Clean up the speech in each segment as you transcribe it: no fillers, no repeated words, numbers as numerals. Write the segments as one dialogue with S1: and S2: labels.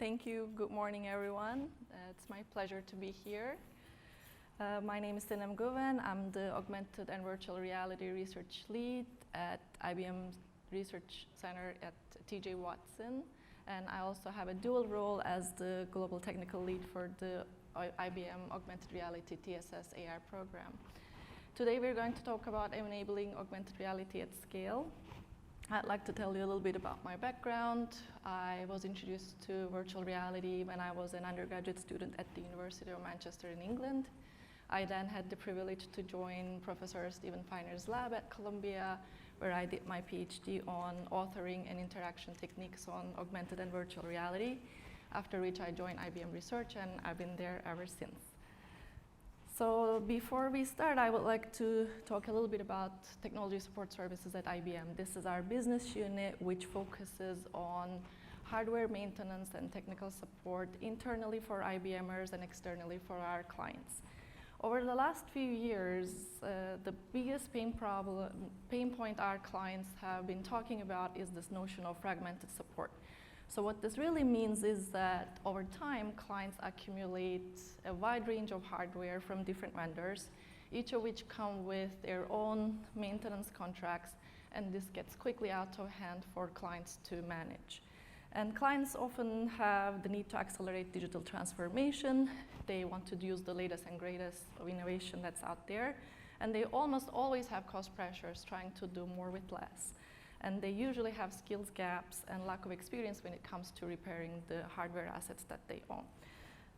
S1: Thank you. Good morning, everyone. It's my pleasure to be here. My name is Sinem Guven. I'm the Augmented and Virtual Reality Research Lead at IBM Research Center at TJ Watson. And I also have a dual role as the Global Technical Lead for the IBM Augmented Reality TSS AR program. Today we're going to talk about enabling augmented reality at scale. I'd like to tell you a little bit about my background. I was introduced to virtual reality when I was an undergraduate student at the University of Manchester in England. I then had the privilege to join Professor Stephen Feiner's lab at Columbia, where I did my PhD on authoring and interaction techniques on augmented and virtual reality, after which I joined IBM Research, and I've been there ever since. So before we start, I would like to talk a little bit about technology support services at IBM. This is our business unit, which focuses on hardware maintenance and technical support internally for IBMers and externally for our clients. Over the last few years, the biggest pain point our clients have been talking about is this notion of fragmented support. So what this really means is that over time, clients accumulate a wide range of hardware from different vendors, each of which come with their own maintenance contracts, and this gets quickly out of hand for clients to manage. And clients often have the need to accelerate digital transformation. They want to use the latest and greatest of innovation that's out there, and they almost always have cost pressures trying to do more with less. And they usually have skills gaps and lack of experience when it comes to repairing the hardware assets that they own.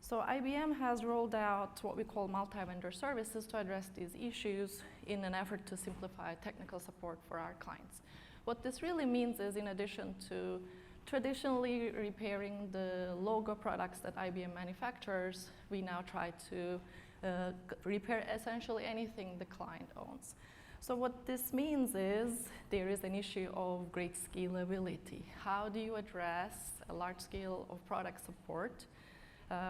S1: So IBM has rolled out what we call multi-vendor services to address these issues in an effort to simplify technical support for our clients. What this really means is, in addition to traditionally repairing the logo products that IBM manufactures, we now try to repair essentially anything the client owns. So what this means is there is an issue of great scalability. How do you address a large scale of product support?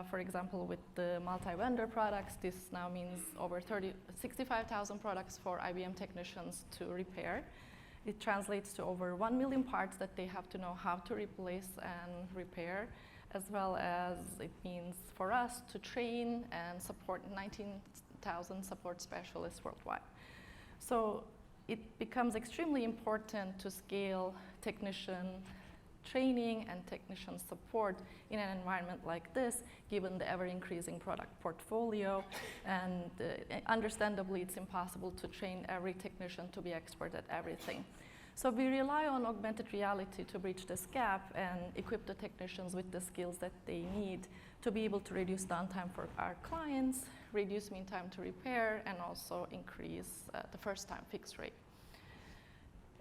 S1: For example, with the multi-vendor products, this now means over 65,000 products for IBM technicians to repair. It translates to over 1 million parts that they have to know how to replace and repair, as well as it means for us to train and support 19,000 support specialists worldwide. So it becomes extremely important to scale technician training and technician support in an environment like this, given the ever-increasing product portfolio. And understandably, it's impossible to train every technician to be expert at everything. So we rely on augmented reality to bridge this gap and equip the technicians with the skills that they need to be able to reduce downtime for our clients, reduce mean time to repair, and also increase the first-time fix rate.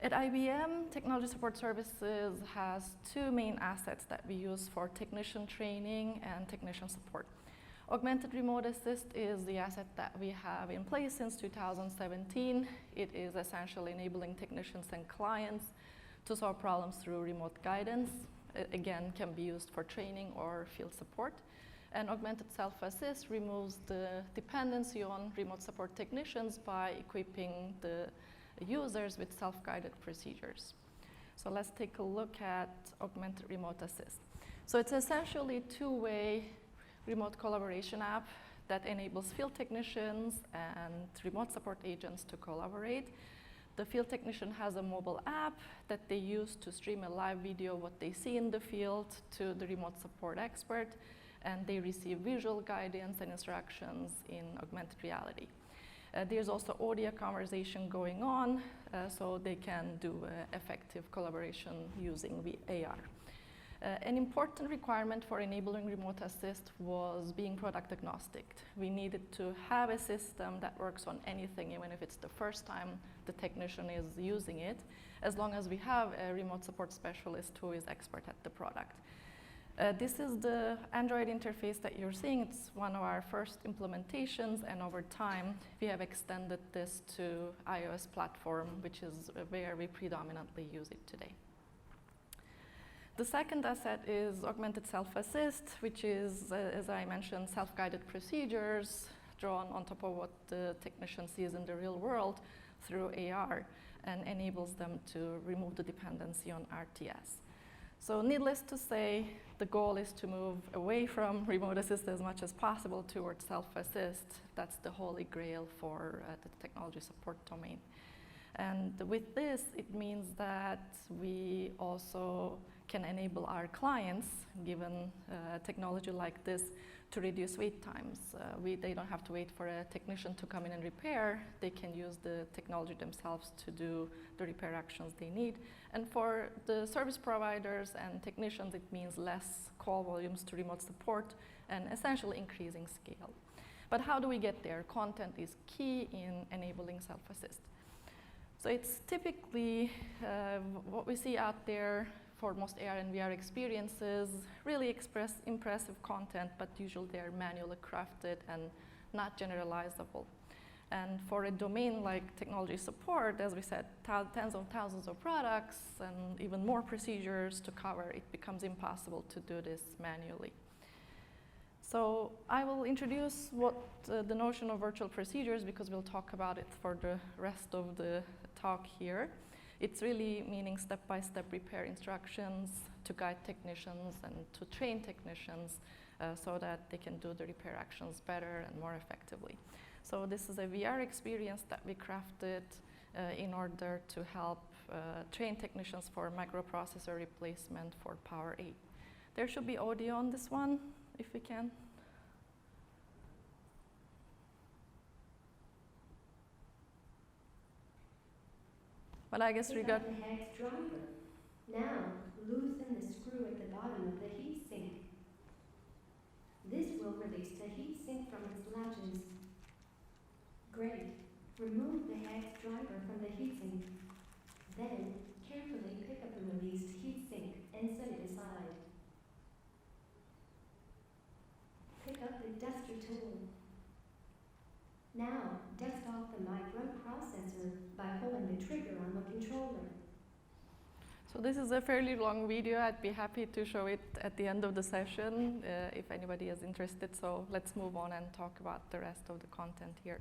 S1: At IBM, Technology Support Services has two main assets that we use for technician training and technician support. Augmented Remote Assist is the asset that we have in place since 2017. It is essentially enabling technicians and clients to solve problems through remote guidance. It, again, can be used for training or field support. And Augmented Self-Assist removes the dependency on remote support technicians by equipping the users with self-guided procedures. So let's take a look at Augmented Remote Assist. So it's essentially a two-way remote collaboration app that enables field technicians and remote support agents to collaborate. The field technician has a mobile app that they use to stream a live video of what they see in the field to the remote support expert, and they receive visual guidance and instructions in augmented reality. There's also audio conversation going on, so they can do effective collaboration using AR. An important requirement for enabling remote assist was being product agnostic. We needed to have a system that works on anything, even if it's the first time the technician is using it, as long as we have a remote support specialist who is expert at the product. This is the Android interface that you're seeing. It's one of our first implementations, and over time, we have extended this to iOS platform, which is where we predominantly use it today. The second asset is Augmented Self-Assist, which is, as I mentioned, self-guided procedures drawn on top of what the technician sees in the real world through AR, and enables them to remove the dependency on RTS. So needless to say, the goal is to move away from remote assist as much as possible towards self-assist. That's the holy grail for the technology support domain. And with this, it means that we also can enable our clients, given technology like this, to reduce wait times. They don't have to wait for a technician to come in and repair. They can use the technology themselves to do the repair actions they need. And for the service providers and technicians, it means less call volumes to remote support and essentially increasing scale. But how do we get there? Content is key in enabling self-assist. So it's typically what we see out there for most AR and VR experiences, really impressive content, but usually they're manually crafted and not generalizable. And for a domain like technology support, as we said, tens of thousands of products and even more procedures to cover, it becomes impossible to do this manually. So I will introduce what the notion of virtual procedures, because we'll talk about it for the rest of the talk here. It's really meaning step-by-step repair instructions to guide technicians and to train technicians so that they can do the repair actions better and more effectively. So this is a VR experience that we crafted in order to help train technicians for microprocessor replacement for Power 8. There should be audio on this one, if we can. But I guess we got
S2: the hex driver. Now, loosen the screw at the bottom of the heatsink. This will release the heatsink from its latches. Great. Remove the hex driver from the heatsink. Then, carefully pick up the released heatsink and set it aside. Pick up the duster tool. Now, dust off the microprocessor by pulling the trigger on the controller.
S1: So this is a fairly long video. I'd be happy to show it at the end of the session if anybody is interested. So let's move on and talk about the rest of the content here.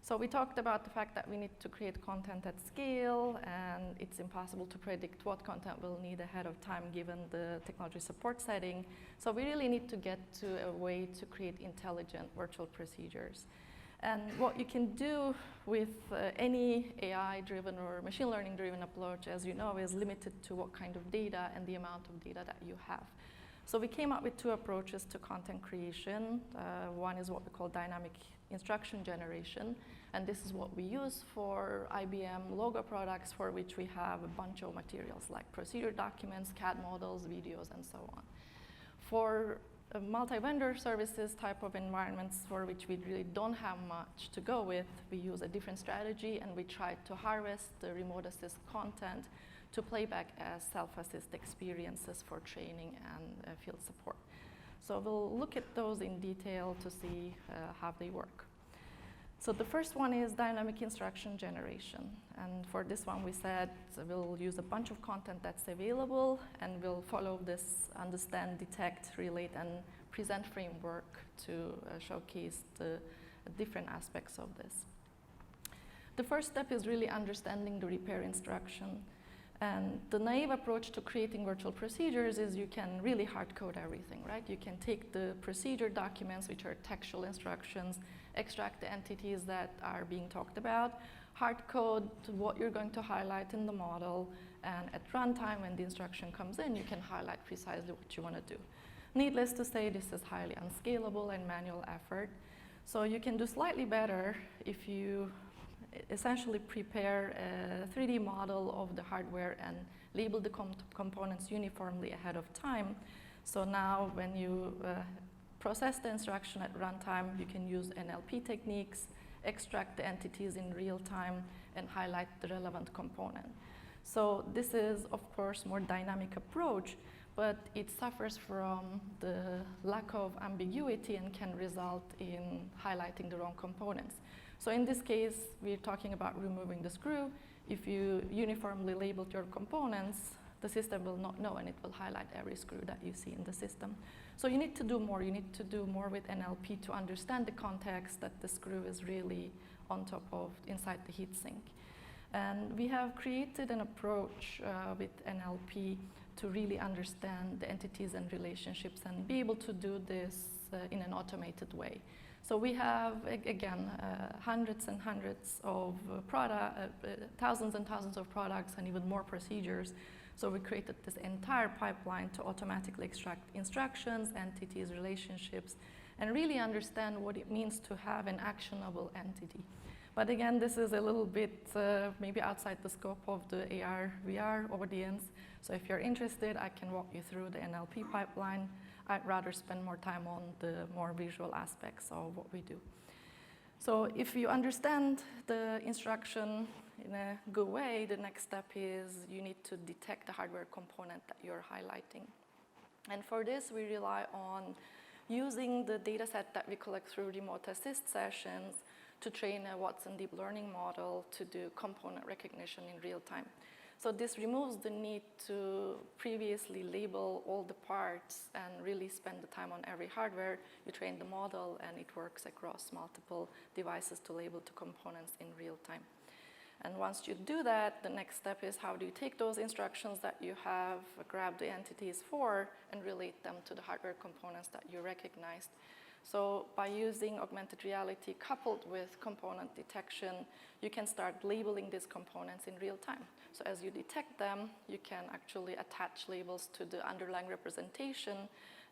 S1: So we talked about the fact that we need to create content at scale, and it's impossible to predict what content we'll need ahead of time given the technology support setting. So we really need to get to a way to create intelligent virtual procedures. And what you can do with any AI-driven or machine learning-driven approach, as you know, is limited to what kind of data and the amount of data that you have. So we came up with two approaches to content creation. One is what we call dynamic instruction generation, and this is what we use for IBM logo products, for which we have a bunch of materials like procedure documents, CAD models, videos, and so on. For multi-vendor services type of environments for which we really don't have much to go with, we use a different strategy, and we try to harvest the remote assist content to play back as self-assist experiences for training and field support. So we'll look at those in detail to see how they work. So the first one is dynamic instruction generation. And for this one, we said we'll use a bunch of content that's available, and we'll follow this understand, detect, relate, and present framework to showcase the different aspects of this. The first step is really understanding the repair instruction. And the naive approach to creating virtual procedures is you can really hard code everything, right? You can take the procedure documents, which are textual instructions, extract the entities that are being talked about, hard code what you're going to highlight in the model, and at runtime, when the instruction comes in, you can highlight precisely what you want to do. Needless to say, this is highly unscalable and manual effort. So you can do slightly better if you essentially prepare a 3D model of the hardware and label the components uniformly ahead of time. So now when you process the instruction at runtime, you can use NLP techniques, extract the entities in real time, and highlight the relevant component. So this is, of course, more dynamic approach, but it suffers from the lack of ambiguity and can result in highlighting the wrong components. So in this case, we're talking about removing the screw. If you uniformly labeled your components, the system will not know, and it will highlight every screw that you see in the system. So you need to do more. You need to do more with NLP to understand the context that the screw is really on top of inside the heatsink. And we have created an approach with NLP to really understand the entities and relationships and be able to do this in an automated way. So we have, again, hundreds and hundreds of thousands and thousands of products and even more procedures. So we created this entire pipeline to automatically extract instructions, entities, relationships, and really understand what it means to have an actionable entity. But again, this is a little bit maybe outside the scope of the AR, VR audience. So if you're interested, I can walk you through the NLP pipeline. I'd rather spend more time on the more visual aspects of what we do. So if you understand the instruction in a good way, the next step is you need to detect the hardware component that you're highlighting. And for this, we rely on using the data set that we collect through remote assist sessions to train a Watson deep learning model to do component recognition in real time. So this removes the need to previously label all the parts and really spend the time on every hardware. You train the model and it works across multiple devices to label the components in real time. And once you do that, the next step is how do you take those instructions that you have grabbed the entities for and relate them to the hardware components that you recognized. So by using augmented reality coupled with component detection, you can start labeling these components in real time. So as you detect them, you can actually attach labels to the underlying representation,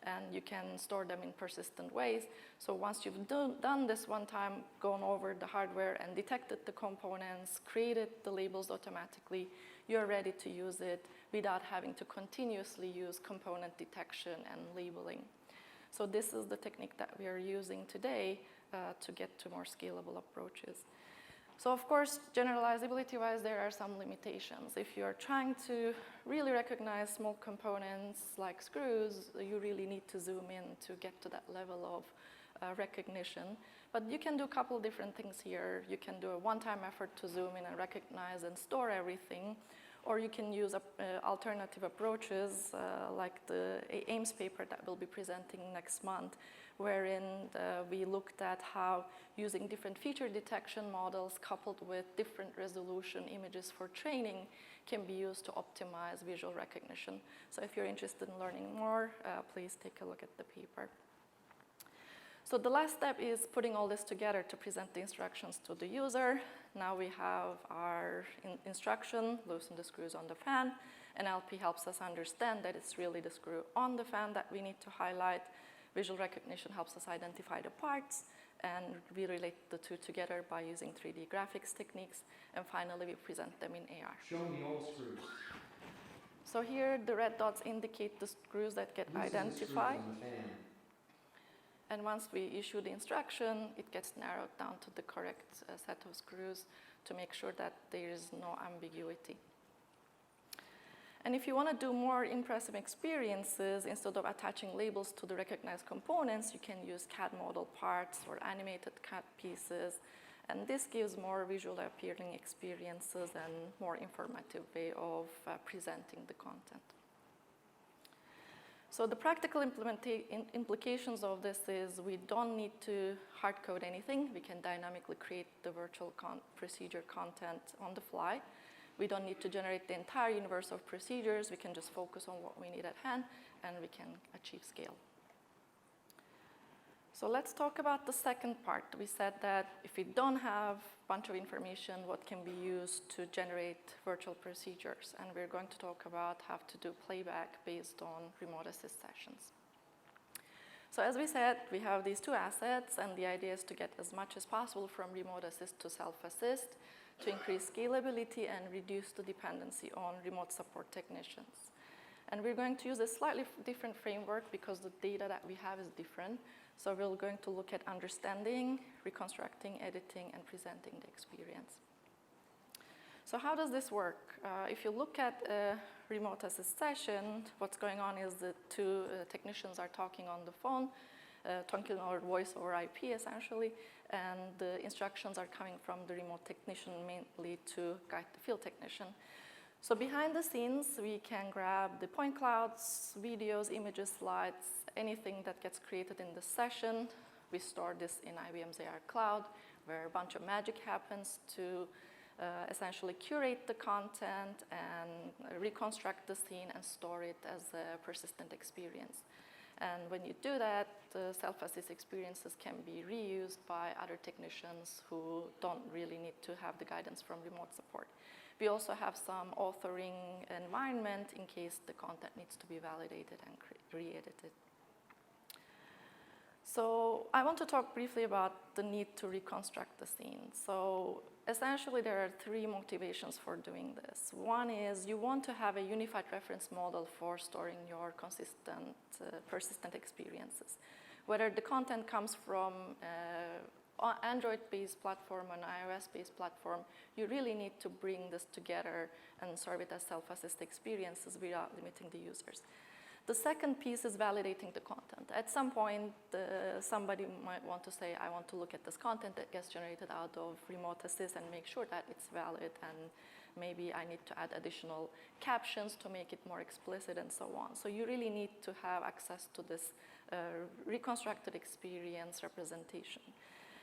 S1: and you can store them in persistent ways. So once you've done this one time, gone over the hardware and detected the components, created the labels automatically, you're ready to use it without having to continuously use component detection and labeling. So this is the technique that we are using today to get to more scalable approaches. So of course, generalizability-wise, there are some limitations. If you're trying to really recognize small components like screws, you really need to zoom in to get to that level of recognition. But you can do a couple different things here. You can do a one-time effort to zoom in and recognize and store everything, or you can use alternative approaches like the Ames paper that we'll be presenting next month, wherein we looked at how using different feature detection models coupled with different resolution images for training can be used to optimize visual recognition. So if you're interested in learning more, please take a look at the paper. So the last step is putting all this together to present the instructions to the user. Now we have our instruction, loosen the screws on the fan. NLP helps us understand that it's really the screw on the fan that we need to highlight. Visual recognition helps us identify the parts, and we relate the two together by using 3D graphics techniques. And finally, we present them in AR.
S3: Show me all screws.
S1: So here, the red dots indicate the screws that get identified.
S3: On the fan.
S1: And once we issue the instruction, it gets narrowed down to the correct set of screws to make sure that there is no ambiguity. And if you want to do more impressive experiences, instead of attaching labels to the recognized components, you can use CAD model parts or animated CAD pieces. And this gives more visually appealing experiences and more informative way of presenting the content. So the practical implications of this is we don't need to hard code anything. We can dynamically create the virtual procedure content on the fly. We don't need to generate the entire universe of procedures. We can just focus on what we need at hand, and we can achieve scale. So let's talk about the second part. We said that if we don't have a bunch of information, what can be used to generate virtual procedures? And we're going to talk about how to do playback based on remote assist sessions. So as we said, we have these two assets, and the idea is to get as much as possible from remote assist to self-assist to increase scalability and reduce the dependency on remote support technicians. And we're going to use a slightly different framework because the data that we have is different. So we're going to look at understanding, reconstructing, editing, and presenting the experience. So how does this work? If you look at a remote assist session, what's going on is the two technicians are talking on the phone, talking over voice over IP essentially, and the instructions are coming from the remote technician mainly to guide the field technician. So behind the scenes, we can grab the point clouds, videos, images, slides, anything that gets created in the session. We store this in IBM's AR cloud, where a bunch of magic happens to essentially curate the content and reconstruct the scene and store it as a persistent experience. And when you do that, the self-assist experiences can be reused by other technicians who don't really need to have the guidance from remote support. We also have some authoring environment in case the content needs to be validated and re-edited. So I want to talk briefly about the need to reconstruct the scene. So essentially, there are three motivations for doing this. One is you want to have a unified reference model for storing your consistent, persistent experiences. Whether the content comes from an Android-based platform or an iOS-based platform, you really need to bring this together and serve it as self-assist experiences without limiting the users. The second piece is validating the content. At some point, somebody might want to say, I want to look at this content that gets generated out of remote assist and make sure that it's valid, and maybe I need to add additional captions to make it more explicit and so on. So you really need to have access to this reconstructed experience representation.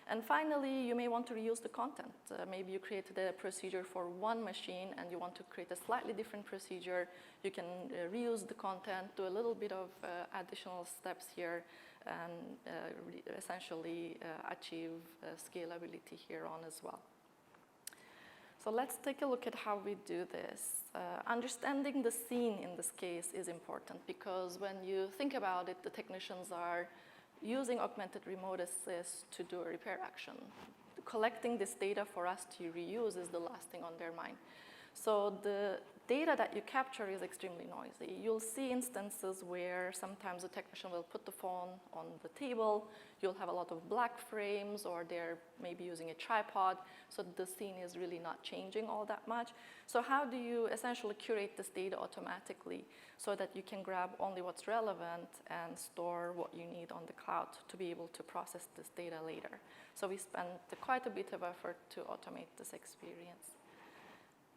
S1: And finally, you may want to reuse the content. Maybe you created a procedure for one machine and you want to create a slightly different procedure. You can reuse the content, do a little bit of additional steps here, and essentially achieve scalability here on as well. So let's take a look at how we do this. Understanding the scene in this case is important because when you think about it, the technicians are using augmented remote assist to do a repair action. Collecting this data for us to reuse is the last thing on their mind. So the data that you capture is extremely noisy. You'll see instances where sometimes the technician will put the phone on the table, you'll have a lot of black frames, or they're maybe using a tripod, so the scene is really not changing all that much. So how do you essentially curate this data automatically so that you can grab only what's relevant and store what you need on the cloud to be able to process this data later? So we spent quite a bit of effort to automate this experience.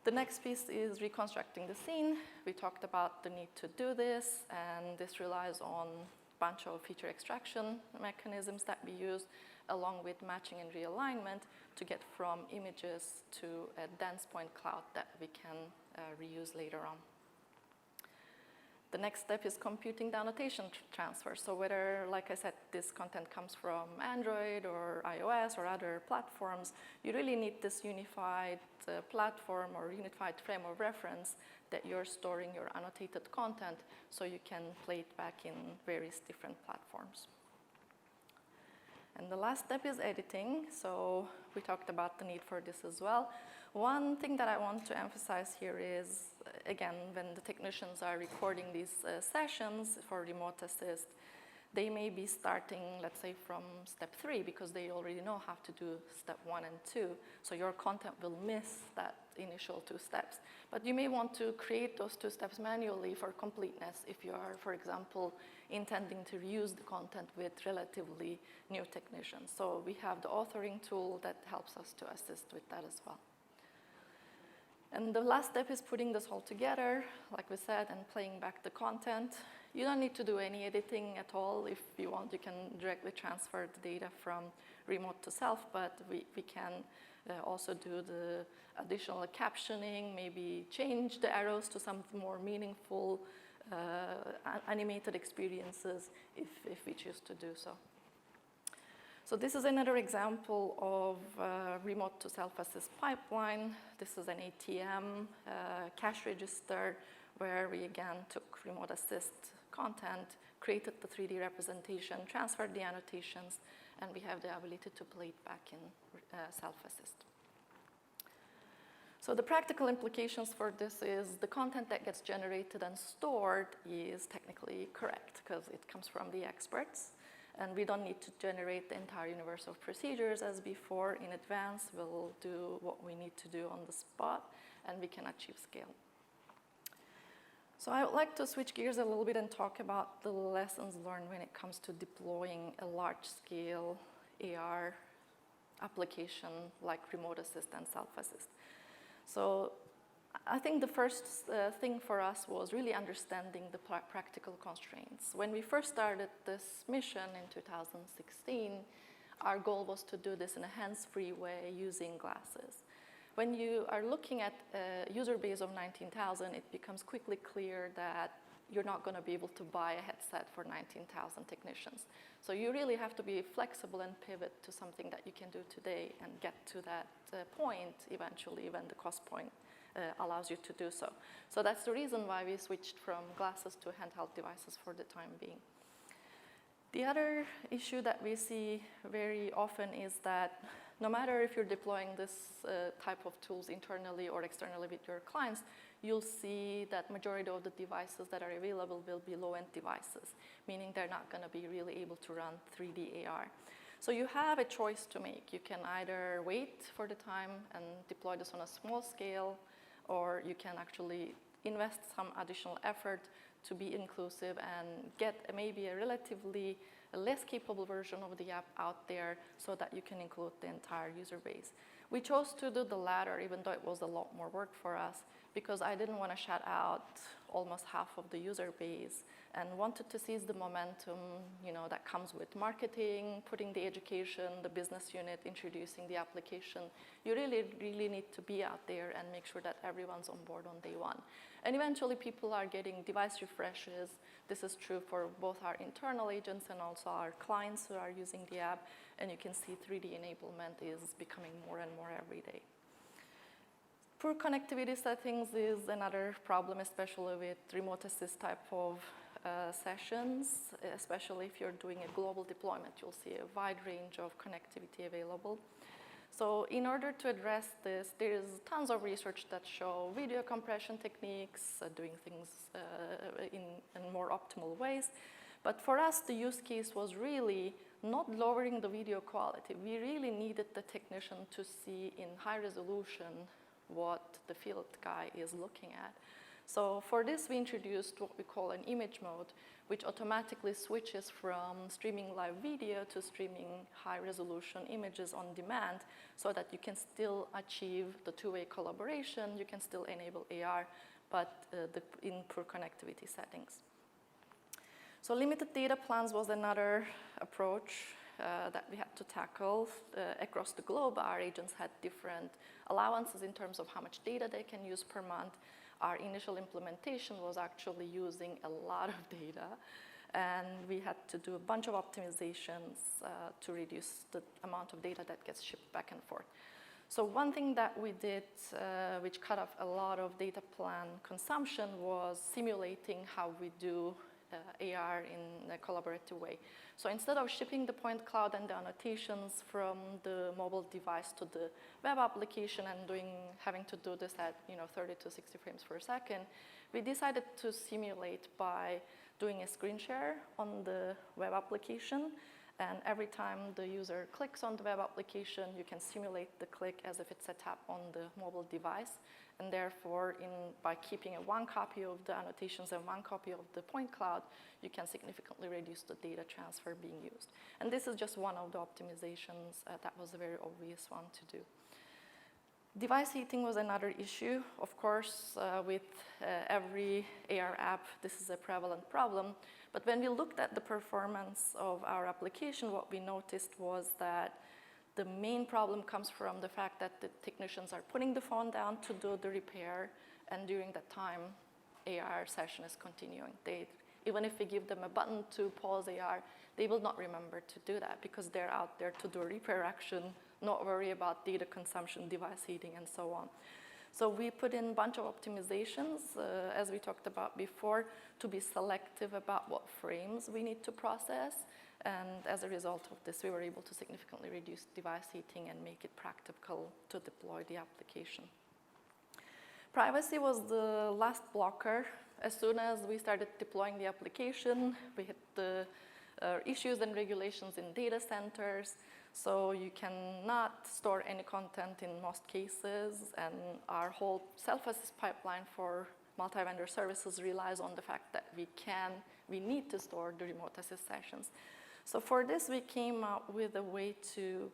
S1: The next piece is reconstructing the scene. We talked about the need to do this, and this relies on a bunch of feature extraction mechanisms that we use, along with matching and realignment to get from images to a dense point cloud that we can reuse later on. The next step is computing the annotation transfer. So whether, like I said, this content comes from Android or iOS or other platforms, you really need this unified platform or unified frame of reference that you're storing your annotated content so you can play it back in various different platforms. And the last step is editing. So we talked about the need for this as well. One thing that I want to emphasize here is, again, when the technicians are recording these sessions for remote assist, they may be starting, let's say, from step 3 because they already know how to do step 1 and 2. So your content will miss that initial 2 steps. But you may want to create those 2 steps manually for completeness if you are, for example, intending to reuse the content with relatively new technicians. So we have the authoring tool that helps us to assist with that as well. And the last step is putting this all together, like we said, and playing back the content. You don't need to do any editing at all. If you want, you can directly transfer the data from remote to self, but we can also do the additional captioning, maybe change the arrows to some more meaningful animated experiences if we choose to do so. So this is another example of remote to self-assist pipeline. This is an ATM cash register where we again took remote assist content, created the 3D representation, transferred the annotations, and we have the ability to play it back in self-assist. So the practical implications for this is the content that gets generated and stored is technically correct because it comes from the experts. And we don't need to generate the entire universe of procedures as before in advance. We'll do what we need to do on the spot, and we can achieve scale. So I would like to switch gears a little bit and talk about the lessons learned when it comes to deploying a large-scale AR application like remote assist and self-assist. So I think the first thing for us was really understanding the practical constraints. When we first started this mission in 2016, our goal was to do this in a hands-free way using glasses. when you are looking at a user base of 19,000, it becomes quickly clear that you're not going to be able to buy a headset for 19,000 technicians. So you really have to be flexible and pivot to something that you can do today and get to that point eventually when the cost point allows you to do so. So that's the reason why we switched from glasses to handheld devices for the time being. The other issue that we see very often is that no matter if you're deploying this type of tools internally or externally with your clients, you'll see that majority of the devices that are available will be low-end devices, meaning they're not going to be really able to run 3D AR. So you have a choice to make. You can either wait for the time and deploy this on a small scale, or you can actually invest some additional effort to be inclusive and get maybe a relatively less capable version of the app out there so that you can include the entire user base. We chose to do the latter, even though it was a lot more work for us, because I didn't want to shut out almost half of the user base and wanted to seize the momentum, that comes with marketing, putting the education, the business unit, introducing the application. You really, really need to be out there and make sure that everyone's on board on day one. And eventually people are getting device refreshes. This is true for both our internal agents and also our clients who are using the app. And you can see 3D enablement is becoming more and more every day. Poor connectivity settings is another problem, especially with remote assist type of sessions, especially if you're doing a global deployment. You'll see a wide range of connectivity available. So in order to address this, there's tons of research that show video compression techniques, doing things in more optimal ways. But for us, the use case was really not lowering the video quality. We really needed the technician to see in high resolution what the field guy is looking at. So for this, we introduced what we call an image mode, which automatically switches from streaming live video to streaming high-resolution images on demand so that you can still achieve the two-way collaboration, you can still enable AR, but in poor connectivity settings. So limited data plans was another approach that we had to tackle. Across the globe, our agents had different allowances in terms of how much data they can use per month. Our initial implementation was actually using a lot of data, and we had to do a bunch of optimizations to reduce the amount of data that gets shipped back and forth. So one thing that we did, which cut off a lot of data plan consumption, was simulating how we do AR in a collaborative way. So instead of shipping the point cloud and the annotations from the mobile device to the web application and having to do this at 30 to 60 frames per second, we decided to simulate by doing a screen share on the web application. And every time the user clicks on the web application, you can simulate the click as if it's a tap on the mobile device. And therefore, by keeping one copy of the annotations and one copy of the point cloud, you can significantly reduce the data transfer being used. And this is just one of the optimizations that was a very obvious one to do. Device heating was another issue. Of course, with every AR app, this is a prevalent problem. But when we looked at the performance of our application, what we noticed was that the main problem comes from the fact that the technicians are putting the phone down to do the repair, and during that time, AR session is continuing. Even if we give them a button to pause AR, they will not remember to do that because they're out there to do a repair action, not worry about data consumption, device heating, and so on. So we put in a bunch of optimizations, as we talked about before, to be selective about what frames we need to process. And as a result of this, we were able to significantly reduce device heating and make it practical to deploy the application. Privacy was the last blocker. As soon as we started deploying the application, we hit the issues and regulations in data centers. So you cannot store any content in most cases, and our whole self-assist pipeline for multi-vendor services relies on the fact that we need to store the remote assist sessions. So for this, we came up with a way to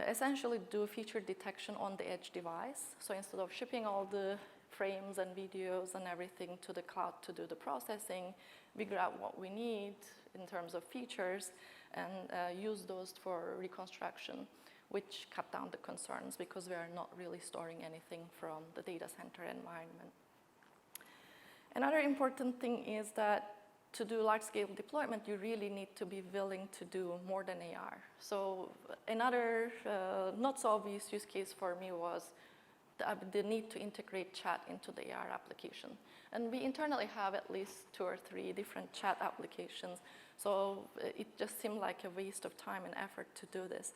S1: essentially do feature detection on the edge device. So instead of shipping all the frames and videos and everything to the cloud to do the processing, we grab what we need in terms of features and use those for reconstruction. which cut down the concerns because we are not really storing anything from the data center environment. Another important thing is that to do large-scale deployment, you really need to be willing to do more than AR. So another not so obvious use case for me was the need to integrate chat into the AR application. And we internally have at least 2 or 3 different chat applications. So it just seemed like a waste of time and effort to do this.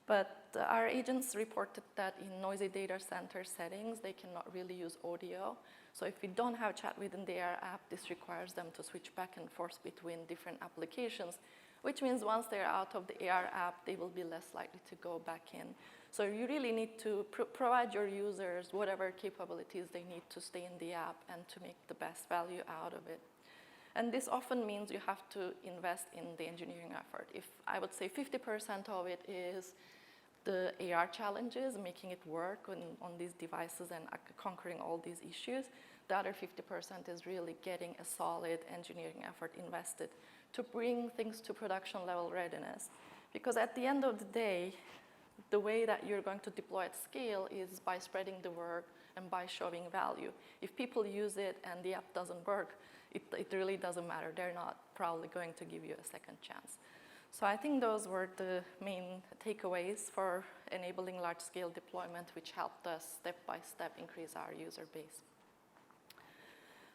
S1: But our agents reported that in noisy data center settings, they cannot really use audio. So if we don't have chat within the AR app, this requires them to switch back and forth between different applications, which means once they're out of the AR app, they will be less likely to go back in. So you really need to provide your users whatever capabilities they need to stay in the app and to make the best value out of it. And this often means you have to invest in the engineering effort. If I would say 50% of it is the AR challenges, making it work on these devices and conquering all these issues, the other 50% is really getting a solid engineering effort invested to bring things to production level readiness. Because at the end of the day, the way that you're going to deploy at scale is by spreading the work and by showing value. If people use it and the app doesn't work, it really doesn't matter. They're not probably going to give you a second chance. So I think those were the main takeaways for enabling large-scale deployment, which helped us step-by-step increase our user base.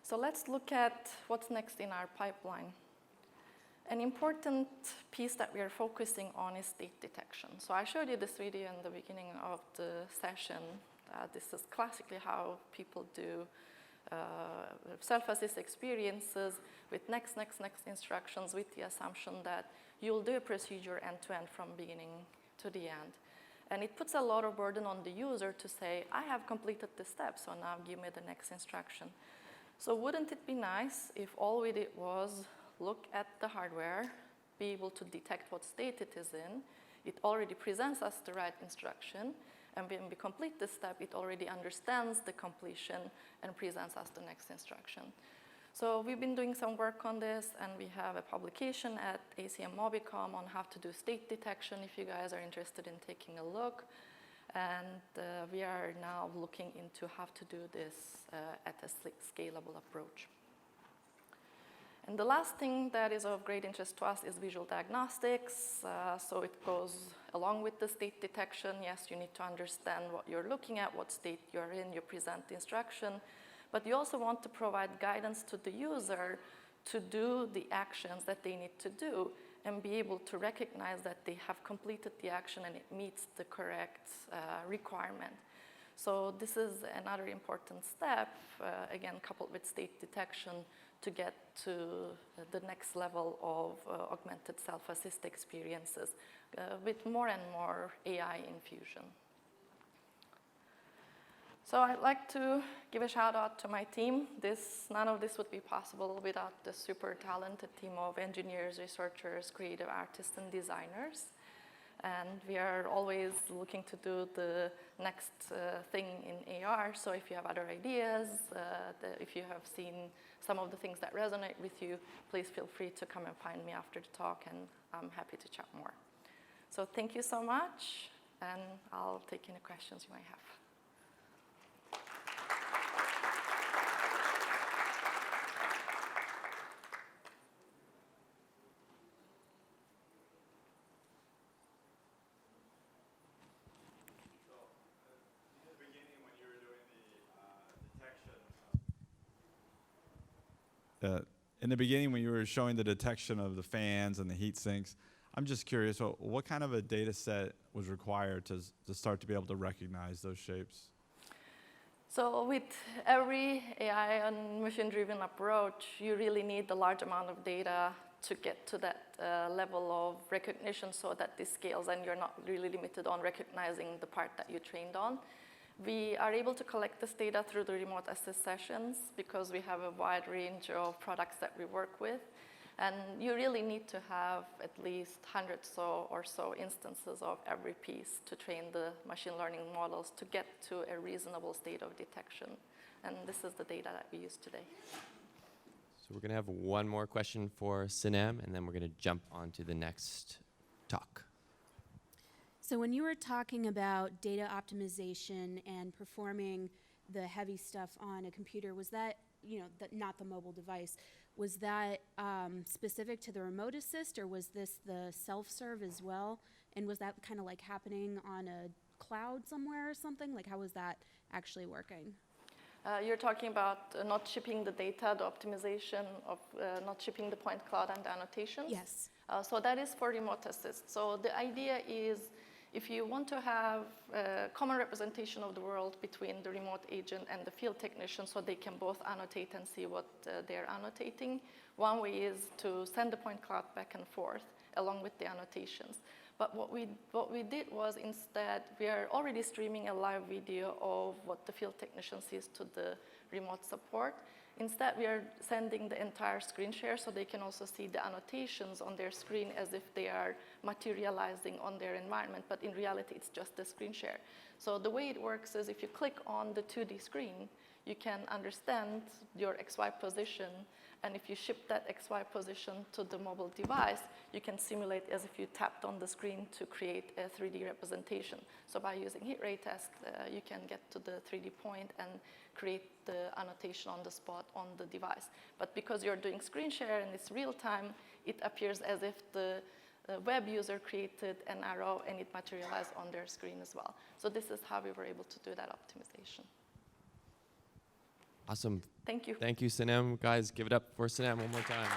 S1: So let's look at what's next in our pipeline. An important piece that we are focusing on is state detection. So I showed you this video in the beginning of the session. This is classically how people do self-assist experiences with next instructions with the assumption that you'll do a procedure end-to-end from beginning to the end. And it puts a lot of burden on the user to say, I have completed this step, so now give me the next instruction. So wouldn't it be nice if all we did was look at the hardware, be able to detect what state it is in, it already presents us the right instruction, and when we complete this step, it already understands the completion and presents us the next instruction. So we've been doing some work on this, and we have a publication at ACM Mobicom on how to do state detection if you guys are interested in taking a look. And we are now looking into how to do this at a scalable approach. And the last thing that is of great interest to us is visual diagnostics. So it goes along with the state detection. Yes, you need to understand what you're looking at, what state you're in, you present the instruction. But you also want to provide guidance to the user to do the actions that they need to do and be able to recognize that they have completed the action and it meets the correct requirement. So this is another important step, again, coupled with state detection, to get to the next level of augmented self-assist experiences with more and more AI infusion. So I'd like to give a shout out to my team. None of this would be possible without the super talented team of engineers, researchers, creative artists, and designers. And we are always looking to do the next thing in AR. So if you have other ideas, if you have seen some of the things that resonate with you, please feel free to come and find me after the talk, and I'm happy to chat more. So thank you so much, and I'll take any questions you might have.
S3: In the beginning, when you were showing the detection of the fans and the heat sinks, I'm just curious, what kind of a data set was required to start to be able to recognize those shapes?
S1: So with every AI and machine-driven approach, you really need a large amount of data to get to that level of recognition so that this scales and you're not really limited on recognizing the part that you trained on. We are able to collect this data through the remote assist sessions because we have a wide range of products that we work with. And you really need to have at least 100 or so instances of every piece to train the machine learning models to get to a reasonable state of detection. And this is the data that we use today.
S4: So we're going to have one more question for Sinem, and then we're going to jump on to the next talk.
S5: So when you were talking about data optimization and performing the heavy stuff on a computer, was that, not the mobile device, was that specific to the remote assist, or was this the self-serve as well? And was that kind of like happening on a cloud somewhere or something? Like, how was that actually working?
S1: You're talking about not shipping the data, the optimization of not shipping the point cloud and the annotations?
S5: Yes.
S1: So that is for remote assist. So the idea is, if you want to have a common representation of the world between the remote agent and the field technician so they can both annotate and see what they're annotating, one way is to send the point cloud back and forth along with the annotations. But what we did was, instead, we are already streaming a live video of what the field technician sees to the remote support. Instead, we are sending the entire screen share so they can also see the annotations on their screen as if they are materializing on their environment, but in reality, it's just the screen share. So the way it works is, if you click on the 2D screen, you can understand your XY position, and if you ship that XY position to the mobile device, you can simulate as if you tapped on the screen to create a 3D representation. So by using hit ray test, you can get to the 3D point and create the annotation on the spot on the device. But because you're doing screen share and it's real time, it appears as if the web user created an arrow and it materialized on their screen as well. So this is how we were able to do that optimization.
S4: Awesome.
S1: Thank you.
S4: Thank you, Sinem. Guys, give it up for Sinem one more time.